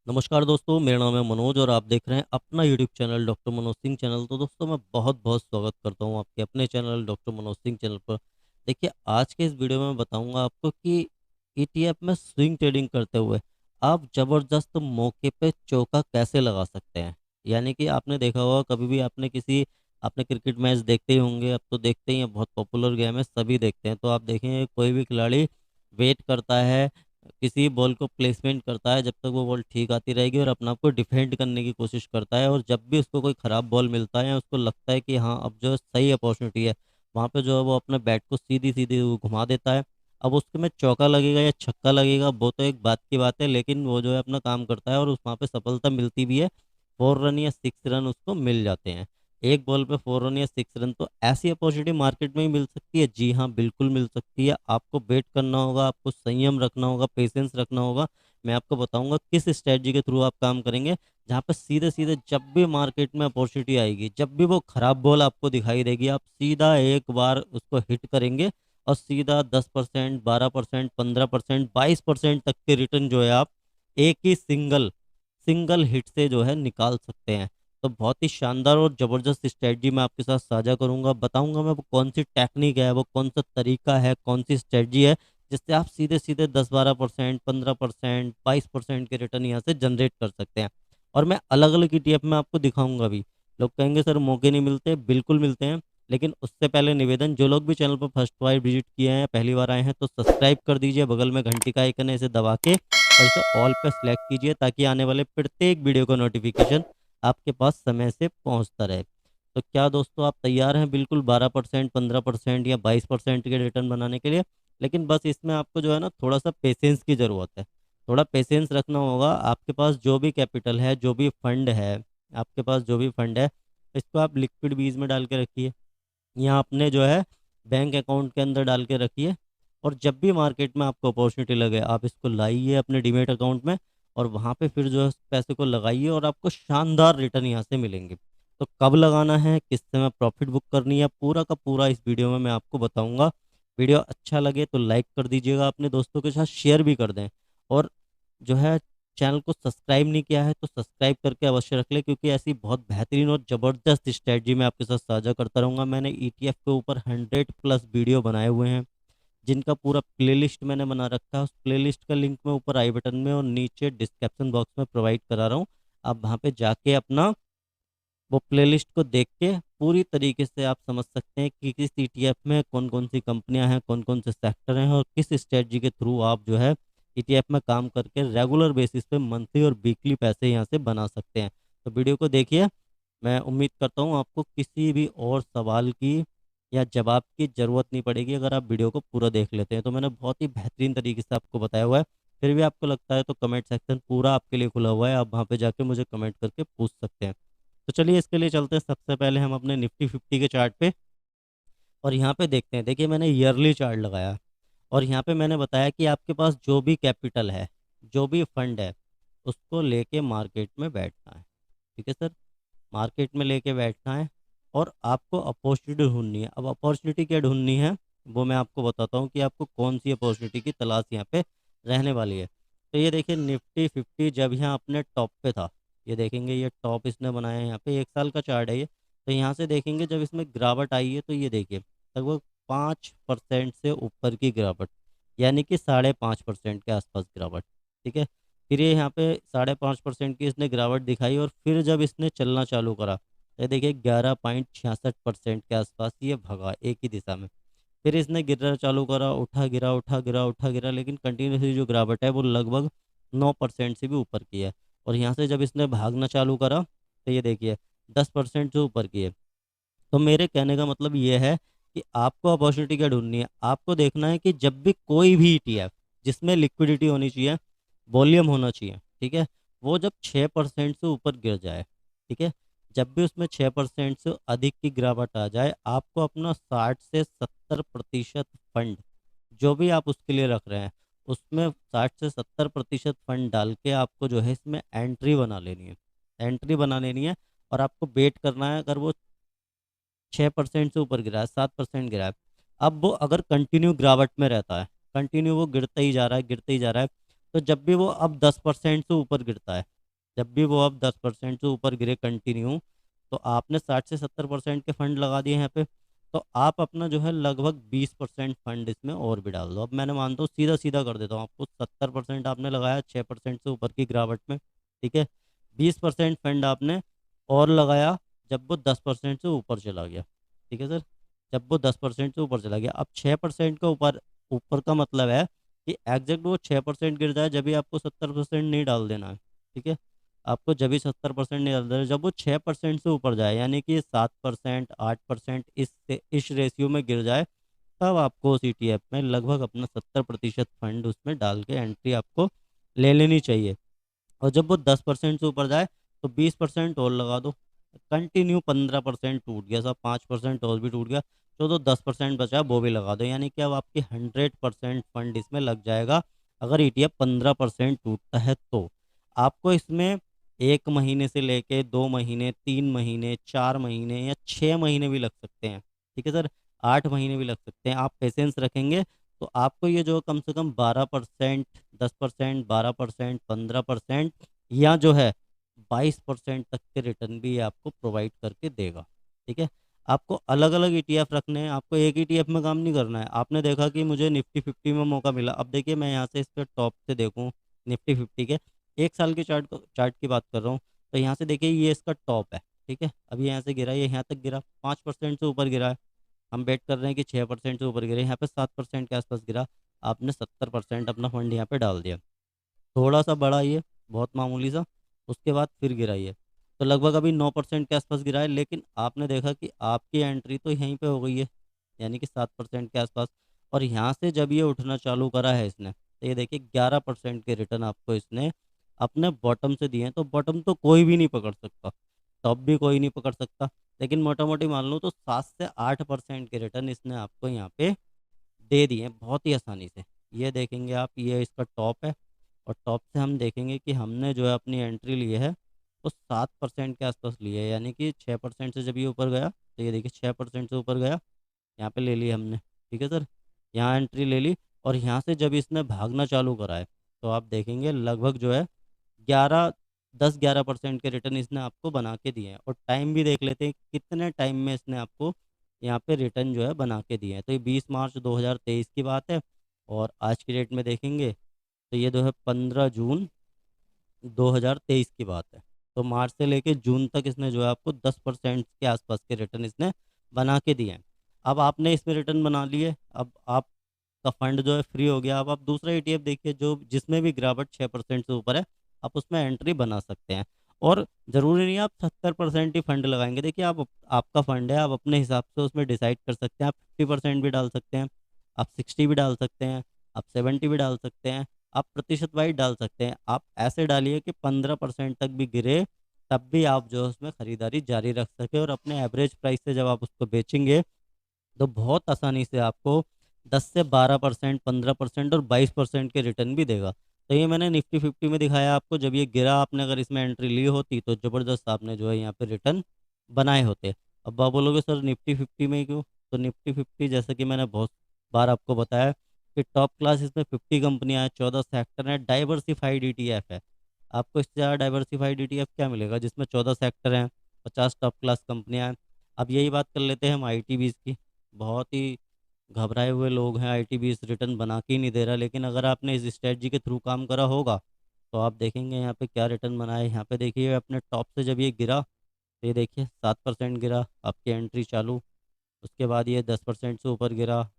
नमस्कार दोस्तों, मेरा नाम है मनोज और आप देख रहे हैं अपना YouTube channel doctor Manoj Singh channel. तो दोस्तों मैं बहुत बहुत स्वागत करता हूं आपके अपने channel doctor Manoj Singh channel पर। देखिए, आज के इस वीडियो में मैं बताऊंगा आपको कि ईटीएफ में स्विंग ट्रेडिंग करते हुए आप ज़बरदस्त मौके पे चौका कैसे लगा सकते हैं। यानी कि आपने देखा होगा, कभी भी आपने क्रिकेट मैच देखते ही होंगे, अब तो देखते ही हैं, बहुत पॉपुलर गेम है, सभी देखते हैं। तो आप देखेंगे कोई भी खिलाड़ी वेट करता है, किसी बॉल को प्लेसमेंट करता है जब तक वो बॉल ठीक आती रहेगी और अपने आप को डिफेंड करने की कोशिश करता है। और जब भी उसको कोई ख़राब बॉल मिलता है या उसको लगता है कि हाँ अब जो सही अपॉर्चुनिटी है, वहाँ पे जो है वो अपने बैट को सीधी सीधी वो घुमा देता है। अब उसके में चौका लगेगा या छक्का लगेगा वो तो एक बात की बात है, लेकिन वो जो है अपना काम करता है और उस वहाँ पे सफलता मिलती भी है। 4 रन या 6 रन उसको मिल जाते हैं। एक बॉल पे 4 रन या 6 रन, तो ऐसी अपॉर्चुनिटी मार्केट में ही मिल सकती है। जी हाँ, बिल्कुल मिल सकती है। आपको वेट करना होगा, आपको संयम रखना होगा, पेशेंस रखना होगा। मैं आपको बताऊंगा किस स्ट्रेटजी के थ्रू आप काम करेंगे, जहाँ पे सीधे सीधे जब भी मार्केट में अपॉर्चुनिटी आएगी, जब भी वो खराब बॉल आपको दिखाई देगी, आप सीधा एक बार उसको हिट करेंगे और सीधा 10%, 12%, 15%, 22% तक के रिटर्न जो है आप एक ही सिंगल सिंगल हिट से जो है निकाल सकते हैं। तो बहुत ही शानदार और ज़बरदस्त स्ट्रेटजी मैं आपके साथ साझा करूंगा, बताऊंगा मैं वो कौन सी टेक्निक है, वो कौन सा तरीका है, कौन सी स्ट्रेटजी है, जिससे आप सीधे सीधे 10-12%, 15%, 22% के रिटर्न यहाँ से जनरेट कर सकते हैं। और मैं अलग अलग ईटीएफ में आपको दिखाऊंगा भी। लोग कहेंगे सर मौके नहीं मिलते, बिल्कुल मिलते हैं। लेकिन उससे पहले निवेदन, जो लोग भी चैनल पर फर्स्ट बार विजिट किए हैं, पहली बार आए हैं, तो सब्सक्राइब कर दीजिए, बगल में घंटी का आइकन है, इसे दबा के और इसे ऑल पे सेलेक्ट कीजिए ताकि आने वाले प्रत्येक वीडियो का नोटिफिकेशन आपके पास समय से पहुंचता रहे। तो क्या दोस्तों आप तैयार हैं बिल्कुल 12%, 15% या 22% के रिटर्न बनाने के लिए? लेकिन बस इसमें आपको जो है ना थोड़ा सा पेशेंस की ज़रूरत है। थोड़ा पेशेंस रखना होगा। आपके पास जो भी कैपिटल है, जो भी फंड है, आपके पास जो भी फंड है, इसको आप लिक्विड बीज में डाल के रखिए या अपने जो है बैंक अकाउंट के अंदर डाल के रखिए। और जब भी मार्केट में आपको अपॉर्चुनिटी लगे, आप इसको लाइए अपने डीमेट अकाउंट में और वहाँ पे फिर जो है उस पैसे को लगाइए और आपको शानदार रिटर्न यहाँ से मिलेंगे। तो कब लगाना है, किस समय प्रॉफिट बुक करनी है, पूरा का पूरा इस वीडियो में मैं आपको बताऊंगा। वीडियो अच्छा लगे तो लाइक कर दीजिएगा, अपने दोस्तों के साथ शेयर भी कर दें। और जो है चैनल को सब्सक्राइब नहीं किया है तो सब्सक्राइब करके अवश्य रख ले, क्योंकि ऐसी बहुत बेहतरीन और ज़बरदस्त स्ट्रेटजी मैं आपके साथ साझा करता रहूँगा। मैंने ईटीएफ के ऊपर 100+ वीडियो बनाए हुए हैं, जिनका पूरा प्लेलिस्ट मैंने बना रखा है। उस प्लेलिस्ट का लिंक मैं ऊपर आई बटन में और नीचे डिस्क्रिप्शन बॉक्स में प्रोवाइड करा रहा हूँ। आप वहाँ पे जाके अपना वो प्लेलिस्ट को देख के पूरी तरीके से आप समझ सकते हैं कि किस ईटीएफ में कौन कौन सी कंपनियां हैं, कौन कौन से सेक्टर हैं और किस स्ट्रेटजी के थ्रू आप जो है ईटीएफ में काम करके रेगुलर बेसिस पे मंथली और वीकली पैसे यहाँ से बना सकते हैं। तो वीडियो को देखिए। मैं उम्मीद करता हूँ आपको किसी भी और सवाल की या जवाब की ज़रूरत नहीं पड़ेगी अगर आप वीडियो को पूरा देख लेते हैं। तो मैंने बहुत ही बेहतरीन तरीके से आपको बताया हुआ है। फिर भी आपको लगता है तो कमेंट सेक्शन पूरा आपके लिए खुला हुआ है, आप वहाँ पे जाके मुझे कमेंट करके पूछ सकते हैं। तो चलिए इसके लिए चलते हैं। सबसे पहले हम अपने निफ्टी 50 के चार्ट पे और यहाँ पे देखते हैं। देखिए, मैंने ईयरली चार्ट लगाया और यहाँ पे मैंने बताया कि आपके पास जो भी कैपिटल है, जो भी फंड है, उसको लेके मार्केट में बैठना है। ठीक है सर, मार्केट में लेके बैठना है और आपको अपॉर्चुनिटी ढूंढनी है। अब अपॉर्चुनिटी क्या ढूंढनी है वो मैं आपको बताता हूँ कि आपको कौन सी अपॉर्चुनिटी की तलाश यहाँ पे रहने वाली है। तो ये देखिए, निफ्टी 50 जब यहाँ अपने टॉप पे था, ये देखेंगे ये टॉप इसने बनाया है, यहाँ पे 1 साल का चार्ट है ये। तो यहाँ से देखेंगे जब इसमें गिरावट आई है, तो ये देखिए लगभग 5% से ऊपर की गिरावट, यानी कि 5.5% के आसपास गिरावट। ठीक है, फिर ये यहाँ पे 5.5% की इसने गिरावट दिखाई और फिर जब इसने चलना चालू करा, ये देखिए 11.66% के आसपास ये भगा एक ही दिशा में। फिर इसने गिरना चालू करा, उठा गिरा, उठा गिरा, उठा गिरा, लेकिन कंटिन्यूसली जो गिरावट है वो लगभग 9% से भी ऊपर की है। और यहाँ से जब इसने भागना चालू करा, तो ये देखिए 10% से ऊपर की है। तो मेरे कहने का मतलब ये है कि आपको अपॉर्चुनिटी क्या ढूंढनी है। आपको देखना है कि जब भी कोई भी ईटीएफ जिसमें लिक्विडिटी होनी चाहिए, वॉल्यूम होना चाहिए, ठीक है, वो जब 6% से ऊपर गिर जाए, ठीक है, जब भी उसमें 6% से अधिक की गिरावट आ जाए, आपको अपना 60 से 70% फंड जो भी आप उसके लिए रख रहे हैं, उसमें 60 से 70% फंड डाल के आपको जो है इसमें एंट्री बना लेनी है। एंट्री बना लेनी है और आपको वेट करना है। अगर वो 6% से ऊपर गिरा है, 7% गिरा है, अब वो अगर कंटिन्यू गिरावट में रहता है, कंटिन्यू वो गिरता ही जा रहा है, गिरता ही जा रहा है, तो जब भी वो अब 10% से ऊपर गिरता है, जब भी वो अब 10% से ऊपर गिरे कंटिन्यू, तो आपने 60 से 70% के फंड लगा दिए यहाँ पे, तो आप अपना जो है लगभग 20% फंड इसमें और भी डाल दो। अब मैंने मानता हूँ सीधा सीधा कर देता हूँ आपको, 70% आपने लगाया 6% से ऊपर की गिरावट में, ठीक है। 20% फंड आपने और लगाया जब वो 10% से ऊपर चला गया, ठीक है सर। जब वो 10% से ऊपर चला गया, अब 6% का ऊपर, ऊपर का मतलब है कि एग्जैक्ट वो 6% गिर जाए, जब भी आपको 70% नहीं डाल देना है, ठीक है। आपको जब भी 70% नहीं डाल देना, जब वो 6% से ऊपर जाए, यानी कि 7%, 8% इस रेशियो में गिर जाए, तब आपको उस ETF में लगभग अपना 70% फंड उसमें डाल के एंट्री आपको ले लेनी चाहिए। और जब वो 10% से ऊपर जाए, तो 20% और लगा दो। कंटिन्यू 15% टूट गया, सब 5% और भी टूट गया, तो 10% बचा वो भी लगा दो, यानी कि अब आपकी 100% फंड इसमें लग जाएगा। अगर ETF 15% टूटता है तो आपको इसमें 1 महीने से लेके 2 महीने, 3 महीने, 4 महीने या 6 महीने भी लग सकते हैं, ठीक है सर। 8 महीने भी लग सकते हैं। आप पेशेंस रखेंगे तो आपको ये जो कम से कम 12%, 10%, 12%, 15% या जो है 22% तक के रिटर्न भी ये आपको प्रोवाइड करके देगा, ठीक है। आपको अलग अलग ETF रखने हैं, आपको एक ETF में काम नहीं करना है। आपने देखा कि मुझे निफ्टी 50 में मौका मिला, अब देखिए मैं यहाँ से इस पर टॉप से देखूँ निफ्टी 50 के 1 साल के चार्ट की बात कर रहा हूँ, तो यहाँ से देखिए ये इसका टॉप है, ठीक है। अभी यहाँ से गिरा, ये यहाँ तक गिरा, 5% से ऊपर गिरा है। हम बेट कर रहे हैं कि 6% से ऊपर गिरे, यहाँ पे 7% के आसपास गिरा। आपने 70% अपना फंड यहाँ पे डाल दिया, थोड़ा सा बढ़ा ये, बहुत मामूली सा, उसके बाद फिर गिरा ये, तो लगभग अभी 9% के आसपास गिरा है। लेकिन आपने देखा कि आपकी एंट्री तो यहीं पे हो गई है, यानी कि 7% के आसपास। और यहाँ से जब ये उठना चालू करा है इसने, तो ये देखिए 11% के रिटर्न आपको इसने अपने बॉटम से दिए हैं। तो बॉटम तो कोई भी नहीं पकड़ सकता, टॉप भी कोई नहीं पकड़ सकता, लेकिन मोटा मोटी मान लो तो 7 से 8% के रिटर्न इसने आपको यहाँ पे दे दिए हैं बहुत ही आसानी से। ये देखेंगे आप, ये इसका टॉप है, और टॉप से हम देखेंगे कि हमने जो है अपनी एंट्री ली है वो 7% के आसपास ली है, यानी कि 6% से जब ये ऊपर गया, तो ये देखिए 6% से ऊपर गया, यहाँ पे ले ली हमने, ठीक है सर। यहाँ एंट्री ले ली, और यहाँ से जब इसने भागना चालू करा है, तो आप देखेंगे लगभग जो है 11, 10, 11% के रिटर्न इसने आपको बना के दिए हैं। और टाइम भी देख लेते हैं कितने टाइम में इसने आपको यहाँ पे रिटर्न जो है बना के दिए हैं। तो ये 20 मार्च 2023 की बात है, और आज की डेट में देखेंगे तो ये जो है 15 जून 2023 की बात है। तो मार्च से लेके जून तक इसने जो है आपको 10% के आसपास के रिटर्न इसने बना के दिए हैं। अब आपने इसमें रिटर्न बना लिए, अब आपका फंड जो है फ्री हो गया। अब आप दूसरा ETF देखिए जो जिसमें भी गिरावट 6% से ऊपर है, आप उसमें एंट्री बना सकते हैं। और ज़रूरी नहीं है आप 70% ही फंड लगाएंगे। देखिए आप, आपका फंड है, आप अपने हिसाब से उसमें डिसाइड कर सकते हैं। आप 50% भी डाल सकते हैं, आप 60 भी डाल सकते हैं, आप 70 भी डाल सकते हैं, आप प्रतिशत वाइज डाल सकते हैं। आप ऐसे डालिए कि 15% तक भी गिरे, तब भी आप जो है उसमें खरीदारी जारी रख सके, और अपने एवरेज प्राइस से जब आप उसको बेचेंगे, तो बहुत आसानी से आपको 10 से 12%, 15% और 22% के रिटर्न भी देगा। तो ये मैंने निफ्टी 50 में दिखाया आपको। जब ये गिरा, आपने अगर इसमें एंट्री ली होती तो ज़बरदस्त आपने जो है यहाँ पे रिटर्न बनाए होते। अब आप बोलोगे सर निफ्टी 50 में ही क्यों? तो निफ्टी 50 जैसा कि मैंने बहुत बार आपको बताया कि टॉप क्लास इसमें 50 कंपनियां हैं, 14 सेक्टर हैं, डाइवर्सिफाइड ETF है। आपको इससे ज़्यादा डाइवर्सिफाइड ETF क्या मिलेगा जिसमें 14 सेक्टर हैं, 50 टॉप क्लास कंपनियां हैं। अब यही बात कर लेते हैं हम ITBs की। बहुत ही घबराए हुए लोग हैं, ITBs रिटर्न बना के ही नहीं दे रहा, लेकिन अगर आपने इस स्ट्रेटजी के थ्रू काम करा होगा, तो आप देखेंगे यहाँ पे क्या रिटर्न बनाए। यहाँ पे देखिए अपने टॉप से जब ये गिरा, तो ये देखिए 7% गिरा, आपकी एंट्री चालू। उसके बाद ये 10% से ऊपर गिरा,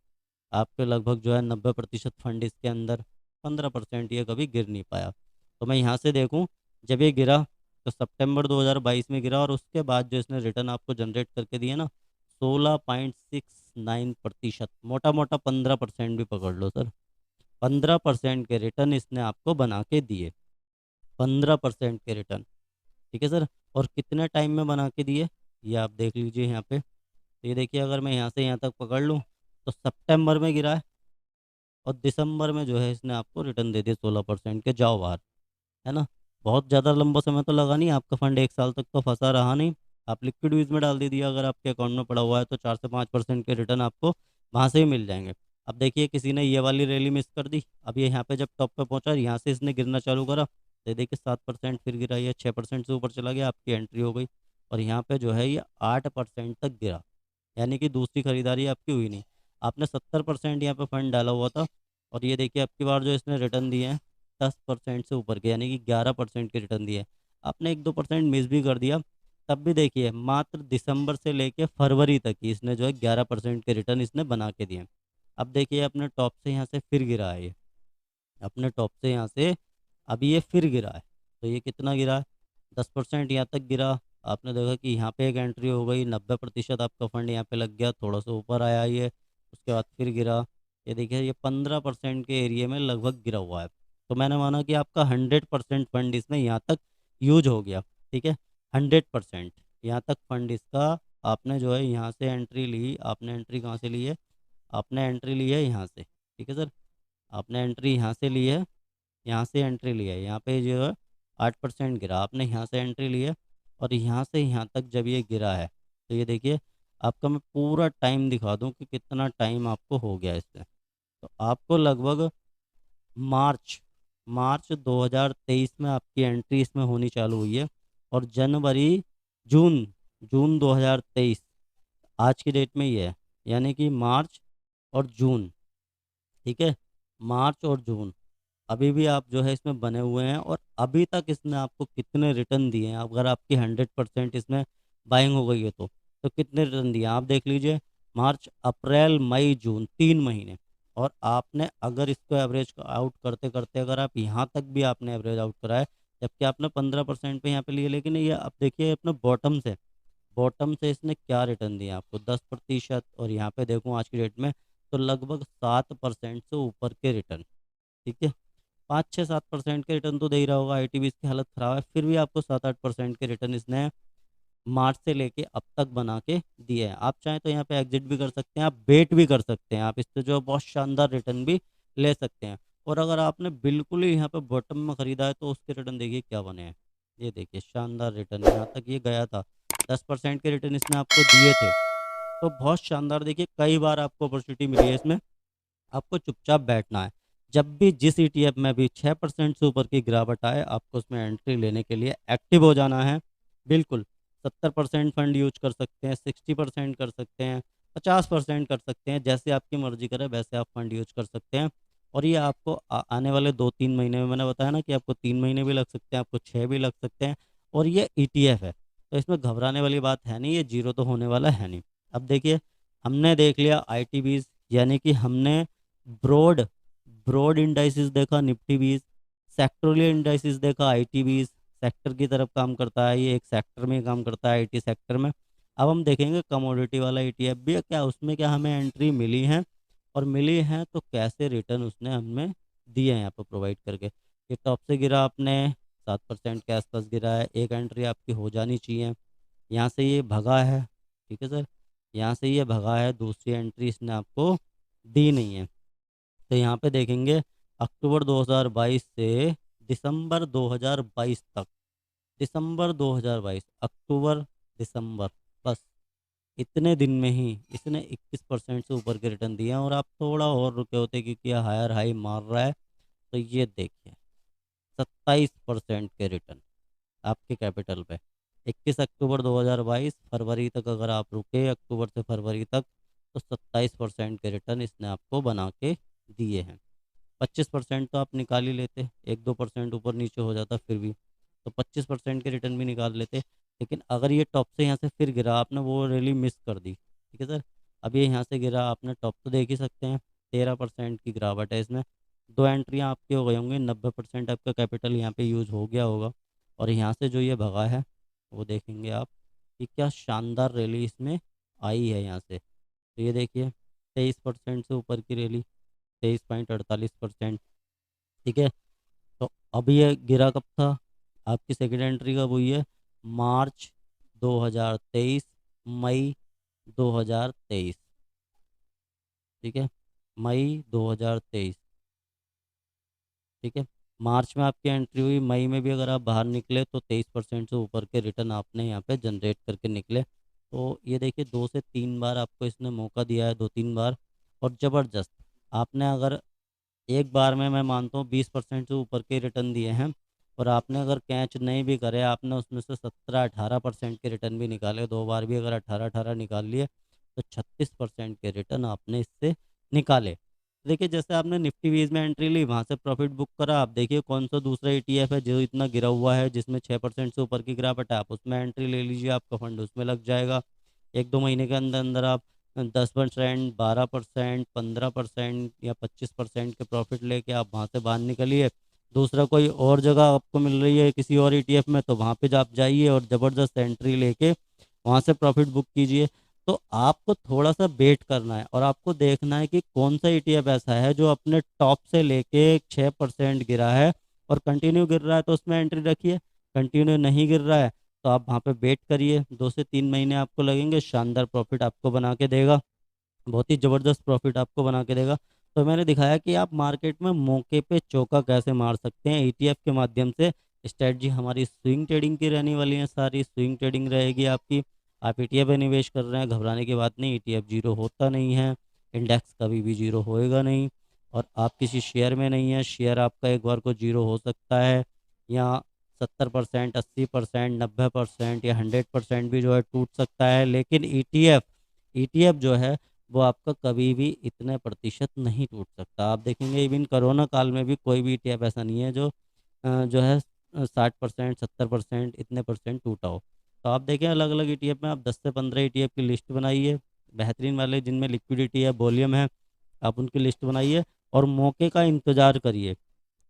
आपके लगभग जो है 90% फंड इसके अंदर, 15% ये कभी गिर नहीं पाया। तो मैं यहाँ से देखूँ, जब ये गिरा तो सितंबर 2022 में गिरा, और उसके बाद जो इसने रिटर्न आपको जनरेट करके दिए ना, 16.69%, मोटा मोटा 15% भी पकड़ लो सर, 15% के रिटर्न इसने आपको बना के दिए, 15% के रिटर्न, ठीक है सर। और कितने टाइम में बना के दिए, ये आप देख लीजिए यहाँ पे। तो ये देखिए अगर मैं यहाँ से यहाँ तक पकड़ लूँ, तो सितंबर में गिरा है, और दिसंबर में जो है इसने आपको रिटर्न दे दिए 16% के, जाओ बाहर, है ना। बहुत ज़्यादा लंबा समय तो लगा नहीं, आपका फंड 1 साल तक तो फंसा रहा नहीं। आप लिक्विड यूज में डाल दीजिए, अगर आपके अकाउंट में पड़ा हुआ है तो 4 से 5% के रिटर्न आपको वहाँ से ही मिल जाएंगे। अब देखिए किसी ने ये वाली रैली मिस कर दी, अब ये यहाँ पे जब टॉप पे पहुँचा, यहाँ से इसने गिरना चालू करा, तो ये देखिए 7% फिर गिरा, ये 6% से ऊपर चला गया, आपकी एंट्री हो गई। और यहाँ पे जो है ये 8% तक गिरा, यानी कि दूसरी खरीदारी आपकी हुई नहीं। आपने 70% यहाँ पे फंड डाला हुआ था, और ये देखिए आपकी बार जो इसने रिटर्न दिए हैं 10% से ऊपर के, यानी कि 11% के रिटर्न दिए। आपने 1-2% मिस भी कर दिया, तब भी देखिए मात्र दिसंबर से लेके फरवरी तक ही इसने जो है 11% के रिटर्न इसने बना के दिए। अब देखिए अपने टॉप से यहाँ से फिर गिरा है ये, अपने टॉप से यहाँ से अभी ये फिर गिरा है। तो ये कितना गिरा है, 10% यहाँ तक गिरा। आपने देखा कि यहाँ पे एक एंट्री हो गई, 90% आपका फंड यहाँ पे लग गया, थोड़ा सा ऊपर आया ये, उसके बाद फिर गिरा। ये देखिए ये 15% के एरिया में लगभग गिरा हुआ है। तो मैंने माना कि आपका 100% फंड इसमें यहाँ तक यूज हो गया। ठीक है, 100% यहाँ तक फंड इसका, आपने जो है यहाँ से एंट्री ली। आपने एंट्री कहाँ से ली है, आपने एंट्री ली है यहाँ से। ठीक है सर, आपने एंट्री यहाँ से ली है, यहाँ से एंट्री ली है, यहाँ पे जो है 8% गिरा, आपने यहाँ से एंट्री ली है। और यहाँ से यहाँ तक जब ये गिरा है, तो ये देखिए आपका मैं पूरा टाइम दिखा दूँ कि कितना टाइम आपको हो गया इससे। तो आपको लगभग मार्च मार्च 2023 में आपकी एंट्री इसमें होनी चालू हुई है। और जनवरी, जून जून 2023 आज की डेट में ही है, यानी कि मार्च और जून। ठीक है, मार्च और जून अभी भी आप जो है इसमें बने हुए हैं, और अभी तक इसने आपको कितने रिटर्न दिए हैं, अगर आपकी 100% इसमें बाइंग हो गई है तो कितने रिटर्न दिए हैं आप देख लीजिए। मार्च, अप्रैल, मई, जून, 3 महीने। और आपने अगर इसको एवरेज आउट करते करते अगर आप यहाँ तक भी आपने एवरेज आउट करा है, जबकि आपने 15% पे यहाँ पे लिए, लेकिन ये आप देखिए अपने बॉटम से इसने क्या रिटर्न दिया आपको, 10%। और यहाँ पे देखूँ आज की डेट में तो लगभग 7% से ऊपर के रिटर्न। ठीक है, 5-6-7% के रिटर्न तो दे ही रहा होगा। आईटीबीज की हालत खराब है, फिर भी आपको 7-8% के रिटर्न इसने मार्च से लेके अब तक बना के दिए हैं। आप चाहें तो यहाँ पे एग्जिट भी कर सकते हैं, आप बेट भी कर सकते हैं, आप इससे जो है बहुत शानदार रिटर्न भी ले सकते हैं। और अगर आपने बिल्कुल ही यहाँ पे बॉटम में खरीदा है तो उसके रिटर्न देखिए क्या बने हैं। ये देखिए शानदार रिटर्न, यहाँ तक ये गया था, 10% के रिटर्न इसने आपको दिए थे। तो बहुत शानदार, देखिए कई बार आपको अपॉर्चुनिटी मिली है इसमें, आपको चुपचाप बैठना है। जब भी जिस ईटीएफ में भी 6% से ऊपर की गिरावट आए, आपको उसमें एंट्री लेने के लिए एक्टिव हो जाना है। बिल्कुल 70% फंड यूज कर सकते हैं, 60% कर सकते हैं, 50% कर सकते हैं, जैसे आपकी मर्जी करे वैसे आप फंड यूज कर सकते हैं। और ये आपको आने वाले 2-3 महीने में, मैंने बताया ना कि आपको 3 महीने भी लग सकते हैं, आपको 6 भी लग सकते हैं। और ये ईटीएफ है, तो इसमें घबराने वाली बात है नहीं, ये जीरो तो होने वाला है नहीं। अब देखिए हमने देख लिया आईटीबीज, यानी कि हमने ब्रॉड ब्रॉड इंडाइसिस देखा, निफ्टी 20, सेक्टोरियल इंडाइसिस देखा, आईटी 20, सेक्टर की तरफ काम करता है, ये एक सेक्टर में काम करता है, आईटी सेक्टर में। अब हम देखेंगे कमोडिटी वाला ईटीएफ भी है क्या, उसमें क्या हमें एंट्री मिली है, और मिली है तो कैसे रिटर्न उसने हमें दिए हैं यहाँ पर प्रोवाइड करके। ये टॉप से गिरा आपने 7% के आसपास गिरा है, एक एंट्री आपकी हो जानी चाहिए। यहाँ से ये भगा है, ठीक है सर, यहाँ से ये भगा है, दूसरी एंट्री इसने आपको दी नहीं है। तो यहाँ पे देखेंगे अक्टूबर 2022 से दिसंबर 2022 तक, दिसंबर 2022, अक्टूबर, दिसंबर, बस इतने दिन में ही इसने 21% से ऊपर के रिटर्न दिए हैं। और आप थोड़ा और रुके होते क्योंकि यह हायर हाई मार रहा है, तो ये देखिए 27% के रिटर्न आपके कैपिटल पे। 21 अक्टूबर 2022, फरवरी तक अगर आप रुके, अक्टूबर से फरवरी तक, तो 27% के रिटर्न इसने आपको बना के दिए हैं। 25% तो आप निकाल ही लेते, 1-2% ऊपर नीचे हो जाता फिर भी, तो 25% के रिटर्न भी निकाल लेते। लेकिन अगर ये टॉप से यहाँ से फिर गिरा, आपने वो रैली मिस कर दी। ठीक है सर, अब ये यहाँ से गिरा, आपने टॉप तो देख ही सकते हैं, 13% की गिरावट है इसमें। दो एंट्रियाँ आपकी हो गई होंगी, 90% आपका कैपिटल यहाँ पे यूज़ हो गया होगा। और यहाँ से जो ये भगा है वो देखेंगे आप कि क्या शानदार रैली इसमें आई है यहाँ से। तो ये देखिए 23% से ऊपर की रैली, 23.48%। ठीक है, तो अभी ये गिरा कब था, आपकी सेकेंड एंट्री कब हुई है, मार्च 2023, मई 2023। ठीक है, मई 2023। ठीक है, मार्च में आपकी एंट्री हुई, मई में भी अगर आप बाहर निकले तो 23% से ऊपर के रिटर्न आपने यहाँ पे जनरेट करके निकले। तो ये देखिए 2 से 3 बार आपको इसने मौका दिया है, 2-3 बार, और ज़बरदस्त। आपने अगर एक बार में, मैं मानता हूँ 20% से ऊपर के रिटर्न दिए हैं, और आपने अगर कैच नहीं भी करे, आपने उसमें से 17-18% के रिटर्न भी निकाले, 2 बार भी अगर 18-18 निकाल लिए, तो 36% के रिटर्न आपने इससे निकाले। देखिए जैसे आपने निफ्टी वीज में एंट्री ली, वहाँ से प्रॉफिट बुक करा, आप देखिए कौन सा दूसरा ईटीएफ है जो इतना गिरा हुआ है, जिसमें 6% से ऊपर की गिरावट है, आप उसमें एंट्री ले लीजिए, आपका फंड उसमें लग जाएगा। 1-2 महीने के अंदर अंदर आप 10%, 12%, 15% या 25% के प्रॉफिट लेके आप वहाँ से बाहर निकलिए। दूसरा कोई और जगह आपको मिल रही है किसी और ईटीएफ में, तो वहाँ पे आप जाइए और ज़बरदस्त एंट्री लेके वहाँ से प्रॉफिट बुक कीजिए। तो आपको थोड़ा सा वेट करना है और आपको देखना है कि कौन सा ईटीएफ ऐसा है जो अपने टॉप से लेके 6% गिरा है और कंटिन्यू गिर रहा है, तो उसमें एंट्री रखिए। कंटिन्यू नहीं गिर रहा है तो आप वहाँ पे वेट करिए, 2 से 3 महीने आपको लगेंगे, शानदार प्रॉफिट आपको बना के देगा, बहुत ही ज़बरदस्त प्रॉफिट आपको बना के देगा। तो मैंने दिखाया कि आप मार्केट में मौके पे चौका कैसे मार सकते हैं ईटीएफ के माध्यम से। स्ट्रेटजी हमारी स्विंग ट्रेडिंग की रहने वाली है, सारी स्विंग ट्रेडिंग रहेगी आपकी। आप ईटीएफ में निवेश कर रहे हैं, घबराने की बात नहीं, ईटीएफ जीरो होता नहीं है, इंडेक्स कभी भी जीरो होएगा नहीं। और आप किसी शेयर में नहीं है, शेयर आपका एक बार को जीरो हो सकता है, या 70%, 80%, 90% या 100% भी जो है टूट सकता है, लेकिन ईटीएफ ईटीएफ जो है वो आपका कभी भी इतने प्रतिशत नहीं टूट सकता। आप देखेंगे इवन कोरोना काल में भी कोई भी ईटीएफ ऐसा नहीं है जो जो है 60%, 70% इतने परसेंट टूटा हो। तो आप देखें अलग अलग ईटीएफ में आप 10 से 15 ईटीएफ की लिस्ट बनाइए, बेहतरीन वाले जिनमें लिक्विडिटी है, वॉल्यूम है, आप उनकी लिस्ट बनाइए और मौके का इंतज़ार करिए,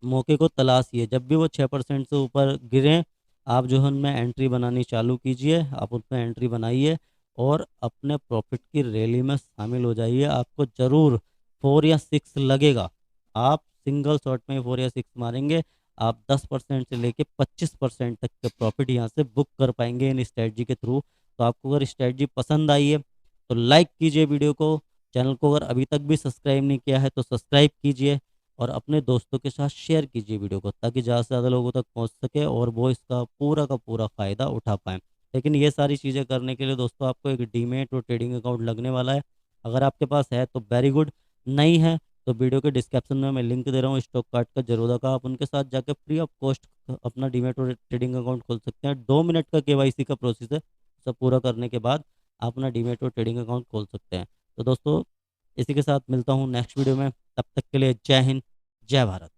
मौके को तलाशिए। जब भी वो 6% से ऊपर गिरें, आप जो है उनमें एंट्री बनानी चालू कीजिए, आप उसमें एंट्री बनाइए और अपने प्रॉफिट की रैली में शामिल हो जाइए। आपको ज़रूर 4 या 6 लगेगा, आप सिंगल शॉट में 4 या 6 मारेंगे, आप 10% से लेके 25% तक के प्रॉफिट यहाँ से बुक कर पाएंगे इन स्ट्रेटजी के थ्रू। तो आपको अगर स्ट्रेटजी पसंद आई है तो लाइक कीजिए वीडियो को, चैनल को अगर अभी तक भी सब्सक्राइब नहीं किया है तो सब्सक्राइब कीजिए और अपने दोस्तों के साथ शेयर कीजिए वीडियो को, ताकि ज़्यादा से ज़्यादा लोगों तक पहुंच सके और वो इसका पूरा का पूरा फ़ायदा उठा पाएँ। लेकिन ये सारी चीज़ें करने के लिए दोस्तों आपको एक डीमेट और ट्रेडिंग अकाउंट लगने वाला है। अगर आपके पास है तो वेरी गुड, नहीं है तो वीडियो के डिस्क्रिप्शन में मैं लिंक दे रहा हूँ स्टॉक कार्ड का, जरूर का आप उनके साथ जाकर फ्री ऑफ कॉस्ट अपना डीमेट और ट्रेडिंग अकाउंट खोल सकते हैं। 2 मिनट का केवाईसी का प्रोसेस है, सब पूरा करने के बाद आप अपना डीमेट और ट्रेडिंग अकाउंट खोल सकते हैं। तो दोस्तों इसी के साथ मिलता हूँ नेक्स्ट वीडियो में, तब तक के लिए जय हिंद, जय भारत।